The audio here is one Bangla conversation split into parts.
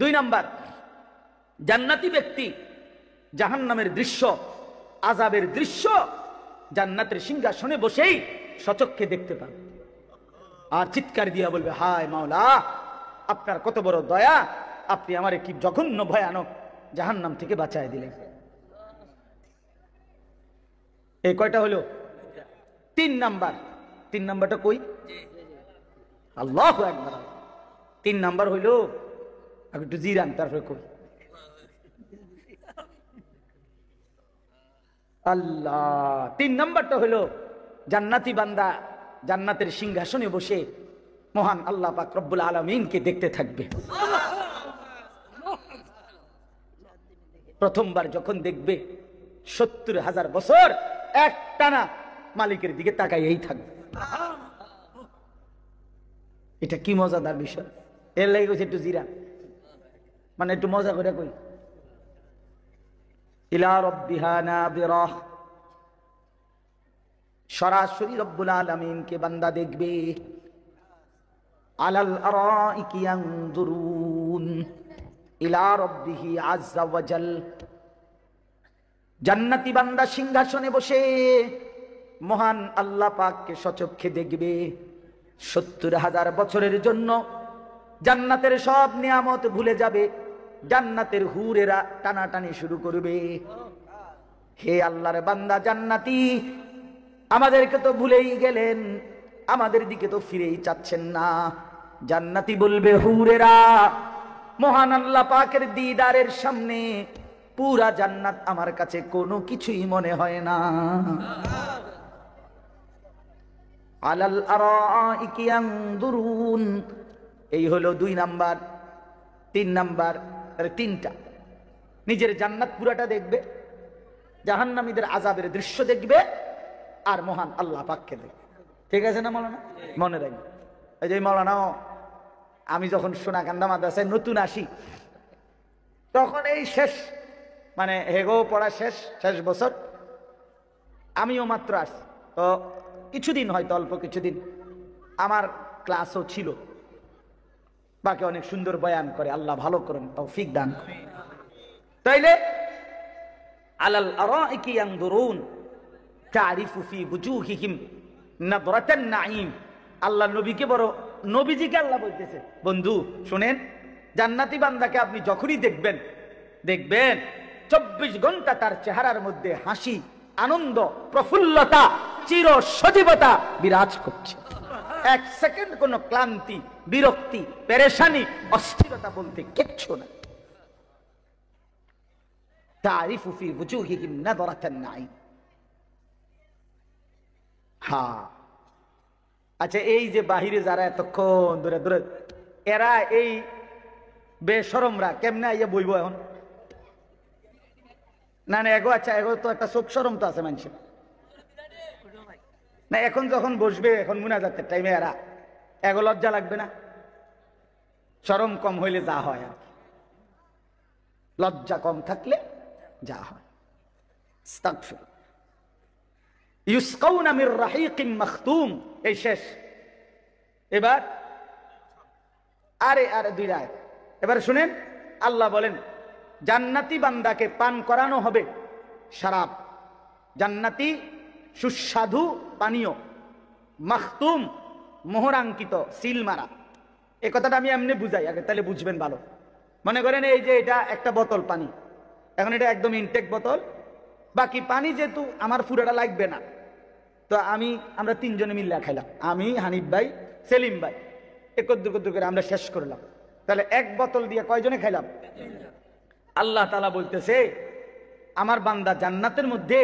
2 নাম্বার, জান্নাতি ব্যক্তি জাহান্নামের দৃশ্য, আযাবের দৃশ্য জান্নাতের সিংহাসনে বসেই সচক্ষে দেখতে পাবে আর চিৎকার দিয়া বলবে, হায় মাওলা, আপনার কত বড় দয়া, আপনি আমারে কি জঘন্য ভয়ানক জাহান্নাম থেকে বাঁচায় দিলেন। এই কয়টা হলো? 3 নাম্বার। 3 নাম্বারটা কই? আল্লাহু আকবার। 3 নাম্বার হইল, একটু জিরান, তারপরে কই আল্লাহ। 3 নাম্বারটা হলো জান্নাতি বান্দা জান্নাতের সিংহাসনে বসে মহান আল্লাহ পাক রব্বুল আলামিনকে দেখতে থাকবে। প্রথমবার যখন দেখবে 70,000 বছর একটানা মালিকের দিকে তাকাইয়েই থাকবে। এটা কি মজাদার বিষয়। এর লাগে কইছে একটু জিরা, মানে একটু মজা করে কই, ইলা রাব্বিহা নাযিরাহ, সরাসরি রব্বুল আলামিনকে বান্দা দেখবে। আলাল আরাইকি ইয়ানজুরুন ইলা রাব্বিহি আযজা ওয়া জাল। জান্নাতি বান্দা সিংহাসনে বসে মহান আল্লাহ পাককে সচক্ষে দেখবে। 70,000 বছরের জন্য জান্নাতের সব নিয়ামত ভুলে যাবে। জান্নাতের হুরেরা টানাটানি শুরু করবে, হে আল্লাহর বান্দা জান্নাতি, আমাদেরকে তো ভুলেই গেলেন, আমাদের দিকে তো ফিরেই চাচ্ছেন না। জান্নাতি বলবে, হুরেরা, মহান আল্লাহ পাকের দিদারের সামনে পুরা জান্নাত আমার কাছে কোনো কিছুই মনে হয় না। আলাল আরাইকি ইয়ানজুরুন, এই হলো 2 নাম্বার। 3 নাম্বার, 3টা, নিজের জান্নাত পুরাটা দেখবে, জাহান্নামীদের আযাবের দৃশ্য দেখবে, আর মহান আল্লাহ পাককে দেখবে। ঠিক আছে না মাওলানা? মনে রাখবে। এই যে মাওলানা, আমি যখন সোনাকান্দা মাদ্রাসায় নতুন আসি, তখন এই শেষ, মানে হেগো পড়া শেষ বছর, আমিও মাত্র আসছি, তো কিছুদিন, হয়তো অল্প কিছুদিন আমার ক্লাসও ছিল। বাকি অনেক সুন্দর বয়ান করে, আল্লাহ ভালো করেন, তৌফিক দান করেন। তাইলে আলাল আরাইকি ইয়ানজুরুন তারিফু ফি বুজুহিহিম নাদরাতান নাঈম। আল্লাহ নবীকে বড়, নবীজিকে আল্লাহ বলতেছে, বন্ধু শুনেন, জান্নাতি বান্দাকে আপনি যখনই দেখবেন 24 ঘন্টা তার চেহারার মধ্যে হাসি, আনন্দ, প্রফুল্লতা, চির সজীবতা বিরাজ করছে। 1 সেকেন্ড কোনো ক্লান্তি, বিরক্তি, পেরেশানি, অস্থিরতা বলতে কিচ্ছু না। তারিফু ফি বুজুহিহিম নাদরাতান নাঈম। হ্যাঁ, আচ্ছা, এই যে বাহিরে যারা এতক্ষণ ধরে ধরে, এরা এই বেশরমরা কেমনে আইয়া বইব এখন? না না, এগো, আচ্ছা, এগো তো একটা চোখ শরম তো আছে মানুষের না। এখন যখন বসবে, এখন মুনাজাতের টাইমে এরা এগো লজ্জা লাগবে না? শরম কম হইলে যা হয় আর কি, লজ্জা কম থাকলে যা হয়। আস্তাগফিরুল্লাহ। ইউসকাউনা মির রাহিকিম মাখতুম, এই শেষ। এবার আরে 2 আয়াত, এবার শুনেন, আল্লাহ বলেন জান্নাতি বান্দাকে পান করানো হবে শরাব, জান্নাতি সুস্বাদু পানীয়, মাখতুম মোহরাঙ্কিত, সিল মারা। এই কথাটা আমি এমনি বুঝাই আগে, তাহলে বুঝবেন ভালো। মনে করেন এই যে এটা একটা বোতল পানি, এখন এটা একদম ইনটেক বোতল, বাকি পানি যেহেতু আমার পুরোটা লাগবে না, তো আমরা 3 জনে মিল্লা খাইলাম, আমি, হানিফ ভাই, সেলিম ভাই, একদ্র করে আমরা শেষ করলাম। তাহলে 1 বোতল দিয়ে কয়জনে খাইলাম? আল্লাহ তাআলা বলতেছে, আমার বান্দা জান্নাতের মধ্যে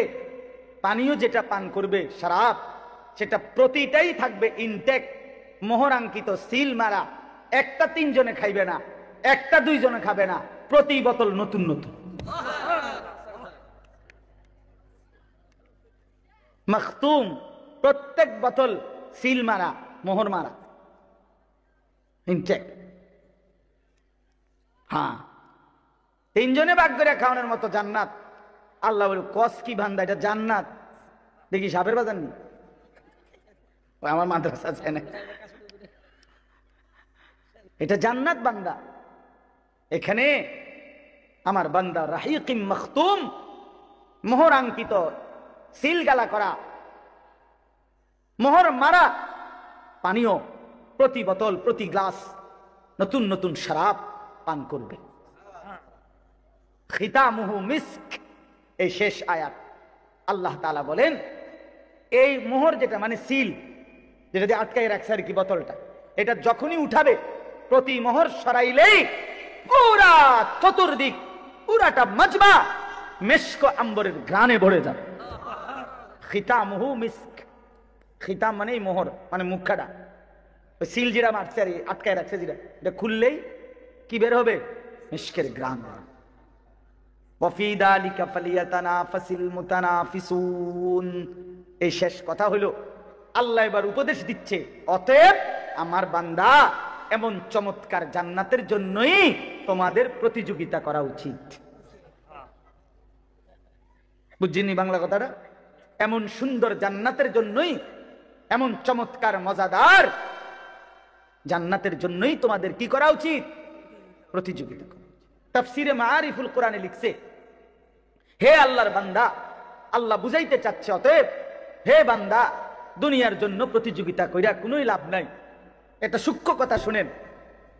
পানীয় যেটা পান করবে শরাব, সেটা প্রতিটাই থাকবে ইনটেক, মোহরাঙ্কিত, সিল মারা। একটা 3 জনে খাইবে না, একটা 2 জনে খাবে না, প্রতি বোতল নতুন নতুন। মাখতুম, প্রত্যেক বোতল সিল মারা, মোহর মারা, ইনটেক। হ্যাঁ, 3 জনে ভাগ করে খাওয়ানোর মতো জান্নাত। আল্লাহ বলে, কস কি বান্দা, এটা জান্নাত দেখি সাপের বাজার নি, আমার মাদ্রাসা আছে না, এটা জান্নাত বান্দা। এখানে আমার বান্দা রাহিকিম মখতুম, মোহর আঙ্কিত, সিল গালা করা, মোহর মারা পানীয়, প্রতি বোতল প্রতি গ্লাস নতুন নতুন শরাব পান করবে। খিতামুহু মিস্ক, এই শেষ আয়াত আল্লাহ তাআলা বলেন এই মোহর যেটা মানে সিল, যেটা দিয়ে আটকায় রাখছে আর কি বোতলটা, এটা যখনই উঠাবে প্রতি মোহর সরাইলেই পুরা চতুর্দিক পুরাটা মজমা মিস্ক আম্বরের ঘ্রাণে ভরে যাবে। খিতামুহু মিস্ক, খিতাম মানে মোহর মানে মুখাটা, ওই সিল যেটা মারছে আর আটকায় রাখছে যেটা, এটা খুললেই কি বের হবে? মিস্কের ঘ্রাণ। ওয়াফি যালিকা ফালিয়াতানাফাসিল মুতানাফিসুন। এই শেষ কথা হলো আল্লাহ এবার উপদেশ দিচ্ছে, অতএব আমার বান্দা এমন চমৎকার জান্নাতের জন্যই তোমাদের প্রতিযোগিতা করা উচিত। বুঝিনি বাংলা কথাটা? এমন সুন্দর জান্নাতের জন্যই, এমন চমৎকার মজাদার জান্নাতের জন্যই তোমাদের কি করা উচিত? প্রতিযোগিতা করা। তাফসিরে মাআরিফুল কোরআনে লিখছে, হে আল্লাহর বান্দা, আল্লাহ বুঝাইতে চাচ্ছে অতএব হে বান্দা, দুনিয়ার জন্য প্রতিযোগিতা কইরা কোনোই লাভ নাই। এটা সূক্ষ্ম কথা শুনেন,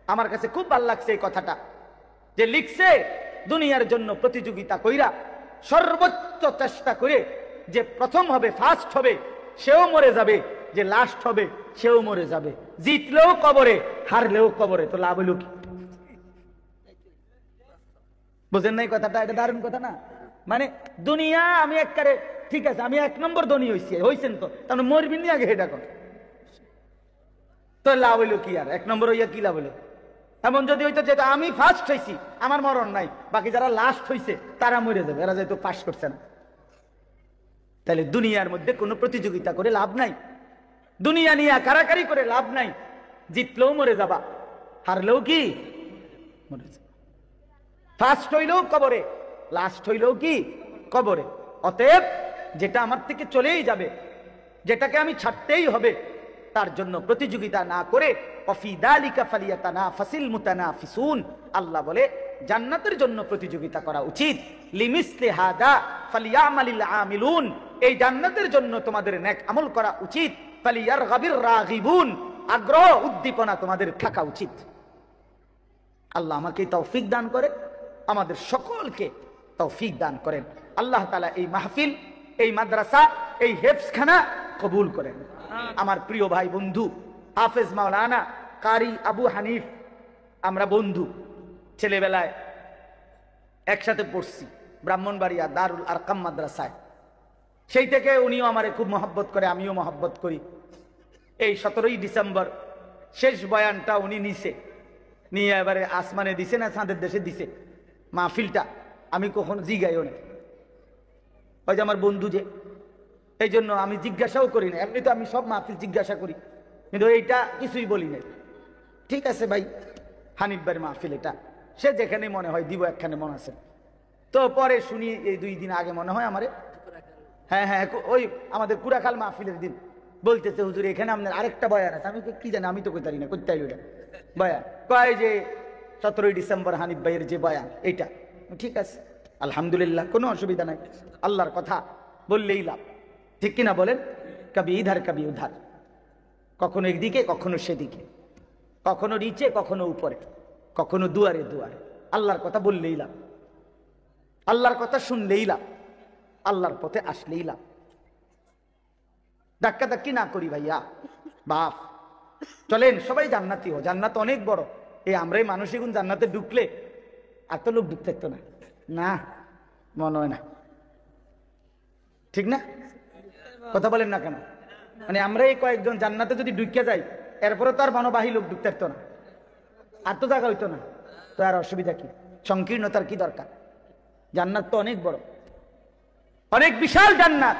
আমার কাছে খুব ভালো লাগছে এই কথাটা, যে লিখছে দুনিয়ার জন্য প্রতিযোগিতা কইরা সর্বোচ্চ চেষ্টা করে যে প্রথম হবে, ফার্স্ট হবে, সেও মরে যাবে, যে লাস্ট হবে সেও মরে যাবে। জিতলেও কবরে, হারলেও কবরে, তো লাভ হইল কি? বুঝেন নাই কথাটা? এটা দারুণ কথা না? মানে দুনিয়া আমি একবারে ঠিক আছে, আমি 1 নম্বর ধনী হইছেন তো, তাহলে মরবিন নি আগে এটা কর, তো লাভ হইল কি? আর 1 নম্বর হইয়া কি লাভ হইল? এমন যদি হইতো যে আমি ফার্স্ট হয়েছি, আমার মরণ নাই, বাকি যারা লাস্ট হয়েছে তারা মরে যাবে, এরা যেহেতু পাস করছে না। তাহলে দুনিয়ার মধ্যে কোনো প্রতিযোগিতা করে লাভ নাই, দুনিয়া নিয়ে কারাকারি করে লাভ নাই। জিতলেও মরে যাবা, হারলেও কি মরে যাবা। ফার্স্ট হইলেও কবরে, লাস্ট হইলেও কি কবরে। অতএব যেটা আমার থেকে চলেই যাবে, যেটাকে আমি ছাড়তেই হবে, তার জন্য প্রতিযোগিতা না করে ওয়াফি যালিকা ফালিয়াতানাফাসিল মুতানাফিসুন, আল্লাহ বলে জান্নাতের জন্য প্রতিযোগিতা করা উচিত। লিমিসলি হাদা ফালিয়ামালিল আমিলুন, এই জান্নাতের জন্য তোমাদের নেক আমল করা উচিত। ফালিয়ারগাবির রাগিবুন, আগ্রহ উদ্দীপনা তোমাদের থাকা উচিত। আল্লাহ আমাকে তৌফিক দান করে, আমাদের সকলকে তৌফিক দান করেন। আল্লাহ তাআলা এই মাহফিল, এই মাদ্রাসা, এই হেফজখানা কবুল করেন। আমার প্রিয় ভাই বন্ধু হাফেজ মাওলানা কারি আবু হানিফ, আমরা বন্ধু, ছেলেবেলায় একসাথে পড়ছি ব্রাহ্মণবাড়িয়া দারুল আরকাম মাদ্রাসায়। সেই থেকে উনিও আমারে খুব মহব্বত করে, আমিও মহব্বত করি। এই 17ই ডিসেম্বর শেষ বয়ানটা উনি নিয়ে এবারে আসমানে দিছে না চাঁদের দেশে দিছে মাহফিলটা, আমি কখনো জিগাইও না, ওই যে আমার বন্ধু যে, এই জন্য আমি জিজ্ঞাসাও করি না। এমনি তো আমি সব মাহফিল জিজ্ঞাসা করি, কিন্তু এইটা কিছুই বলি না। ঠিক আছে ভাই, হানিফ ভাইয়ের মাহফিল এটা, সে যেখানে মনে হয় দিব, একখানে মনে আছে। তো পরে শুনি এই 2 দিন আগে মনে হয় আমারে, হ্যাঁ হ্যাঁ, ওই আমাদের কুড়াখাল মাহফিলের দিন বলতেছে, হুজুর এখানে আপনার আরেকটা বয়ান আছে। আমি কি জানি, আমি তো কই পারি না, করতে আইল এটা বয়ান, কয় যে 17ই ডিসেম্বর হানিফ ভাইয়ের যে বয়ান এইটা। ঠিক আছে, আলহামদুলিল্লাহ, কোনো অসুবিধা নাই, আল্লাহর কথা বললেই লাভ, ঠিক কিনা বলেন? কবি ইধার কবি উধার, কখনো একদিকে কখনো সেদিকে, কখনো নিচে কখনো উপরে, কখনো দুয়ারে দুয়ারে, আল্লাহর কথা বললেই লাভ, আল্লাহর কথা শুনলেই লাভ, আল্লাহর পথে আসলেই লাভ। ধাক্কা ধাক্কি না করি ভাইয়া বাপ, চলেন সবাই জান্নাতি হো, জান্নাত অনেক বড়। এই আমরাই মানুষই গুণ জান্নাতে ঢুকলে আর তো লোক ঢুকতে থাকতো না, না মনে হয় না, ঠিক না? কথা বলেন না কেন? মানে আমরা এই কয়েকজন জান্নাতে যদি ঢুকে যাই, এরপরে তো আর মানবাহী লোক ঢুকতে থাকতো না, আর তো জায়গা হইতো না, তো আর অসুবিধা কি, সংকীর্ণতার কি দরকার? জান্নাত তো অনেক বড়, অনেক বিশাল জান্নাত।